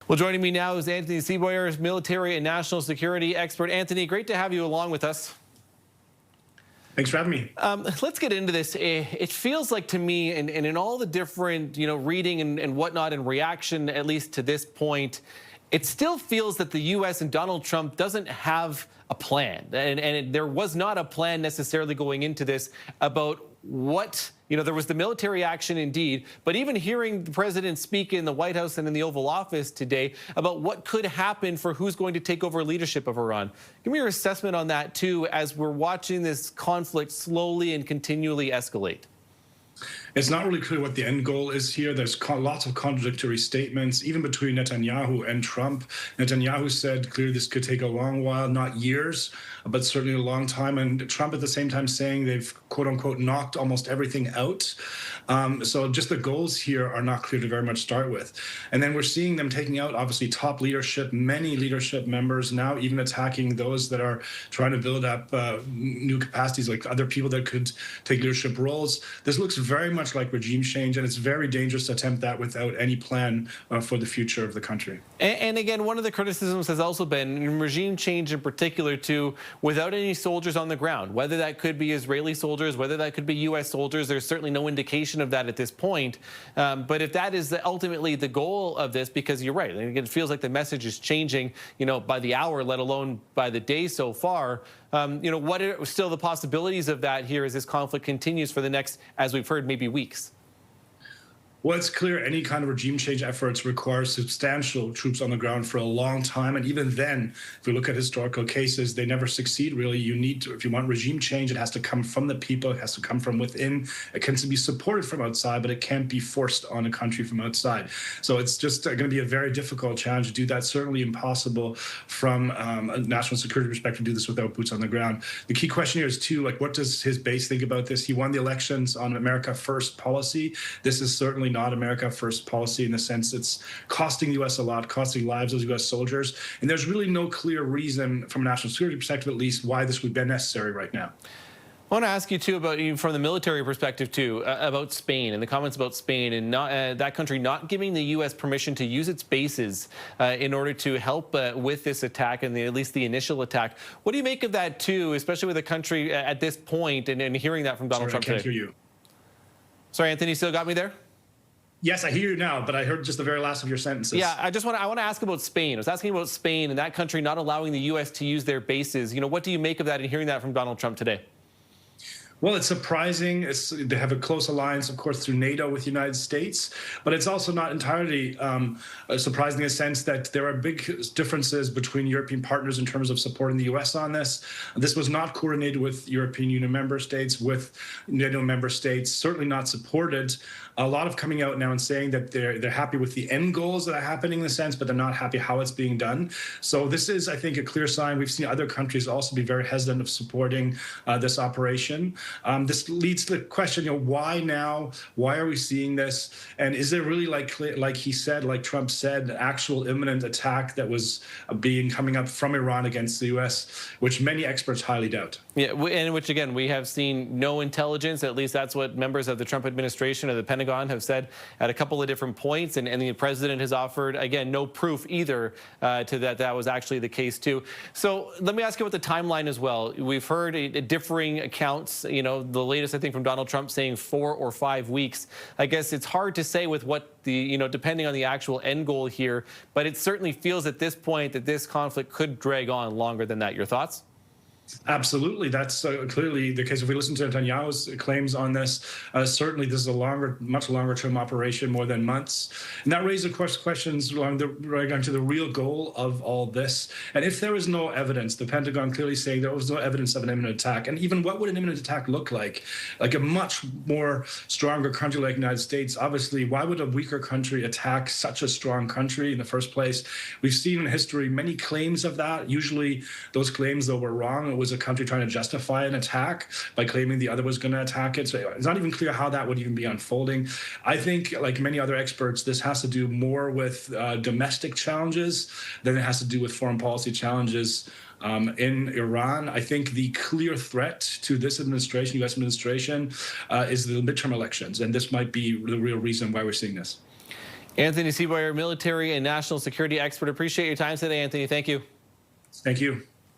Well, joining me now is Anthony Seaboyer, military and national security expert. Anthony, great to have you along with us. Thanks for having me. Let's get into this. It feels like to me, and in all the different, reading and whatnot and reaction, at least to this point, it still feels that the U.S. and Donald Trump doesn't have a plan. And there was not a plan necessarily going into this about what, there was the military action indeed, but even hearing the president speak in the White House and in the Oval Office today about what could happen for who's going to take over leadership of Iran. Give me your assessment on that too, as we're watching this conflict slowly and continually escalate. It's not really clear what the end goal is here. There's lots of contradictory statements, even between Netanyahu and Trump. Netanyahu said clearly this could take a long while, not years, but certainly a long time. And Trump at the same time saying they've, quote unquote, knocked almost everything out. So just the goals here are not clear to very much start with. And then we're seeing them taking out, obviously, top leadership, many leadership members now, even attacking those that are trying to build up new capacities, like other people that could take leadership roles. This looks very much like regime change, and it's very dangerous to attempt that without any plan for the future of the country. And again, one of the criticisms has also been regime change in particular too, without any soldiers on the ground, whether that could be Israeli soldiers, whether that could be U.S. soldiers. There's certainly no indication of that at this point. But if that is ultimately the goal of this, because you're right, it feels like the message is changing, by the hour, let alone by the day so far. What are still the possibilities of that here as this conflict continues for the next, as we've heard, maybe weeks? Well, it's clear any kind of regime change efforts require substantial troops on the ground for a long time. And even then, if we look at historical cases, they never succeed, really. You need to, if you want regime change, it has to come from the people. It has to come from within. It can be supported from outside, but it can't be forced on a country from outside. So it's just going to be a very difficult challenge to do that. Certainly impossible from a national security perspective to do this without boots on the ground. The key question here is, too, like, what does his base think about this? He won the elections on America First policy. This is certainly not America First policy in the sense it's costing the U.S. a lot, costing lives of U.S. soldiers. And there's really no clear reason, from a national security perspective at least, why this would be necessary right now. I want to ask you, too, about, even from the military perspective, too, about Spain and the comments about Spain and not, that country not giving the U.S. permission to use its bases in order to help with this attack and at least the initial attack. What do you make of that, too, especially with a country at this point and hearing that from Donald Trump today? I can't hear you. Sorry, Anthony, you still got me there? Yes, I hear you now, but I heard just the very last of your sentences. Yeah, I want to ask about Spain. I was asking about Spain and that country not allowing the U.S. to use their bases. What do you make of that and hearing that from Donald Trump today? Well, it's surprising. They have a close alliance, of course, through NATO with the United States, but it's also not entirely surprising in the sense that there are big differences between European partners in terms of supporting the U.S. on this. This was not coordinated with European Union member states, with NATO member states, certainly not supported. A lot of coming out now and saying that they're happy with the end goals that are happening in a sense, but they're not happy how it's being done. So this is, I think, a clear sign. We've seen other countries also be very hesitant of supporting this operation. This leads to the question, why now? Why are we seeing this? And is there really, like he said, like Trump said, an actual imminent attack that was coming up from Iran against the U.S., which many experts highly doubt? Yeah, and which, again, we have seen no intelligence. At least that's what members of the Trump administration or the Pentagon have said at a couple of different points. And the president has offered, again, no proof either to that was actually the case, too. So let me ask you about the timeline as well. We've heard differing accounts, the latest, I think, from Donald Trump saying 4 or 5 weeks. I guess it's hard to say with what the, depending on the actual end goal here, but it certainly feels at this point that this conflict could drag on longer than that. Your thoughts? Absolutely. That's clearly the case. If we listen to Netanyahu's claims on this, certainly this is a much longer term operation, more than months. And that raises, of course, questions going to the real goal of all this. And if there is no evidence, the Pentagon clearly saying there was no evidence of an imminent attack, and even what would an imminent attack look like? Like a much more stronger country like the United States, obviously, why would a weaker country attack such a strong country in the first place? We've seen in history many claims of that. Usually those claims, though, were wrong. Was a country trying to justify an attack by claiming the other was going to attack it. So it's not even clear how that would even be unfolding. I think, like many other experts, this has to do more with domestic challenges than it has to do with foreign policy challenges in Iran. I think the clear threat to this administration, U.S. administration, is the midterm elections. And this might be the real reason why we're seeing this. Anthony Seaboyer, military and national security expert. Appreciate your time today, Anthony. Thank you. Thank you.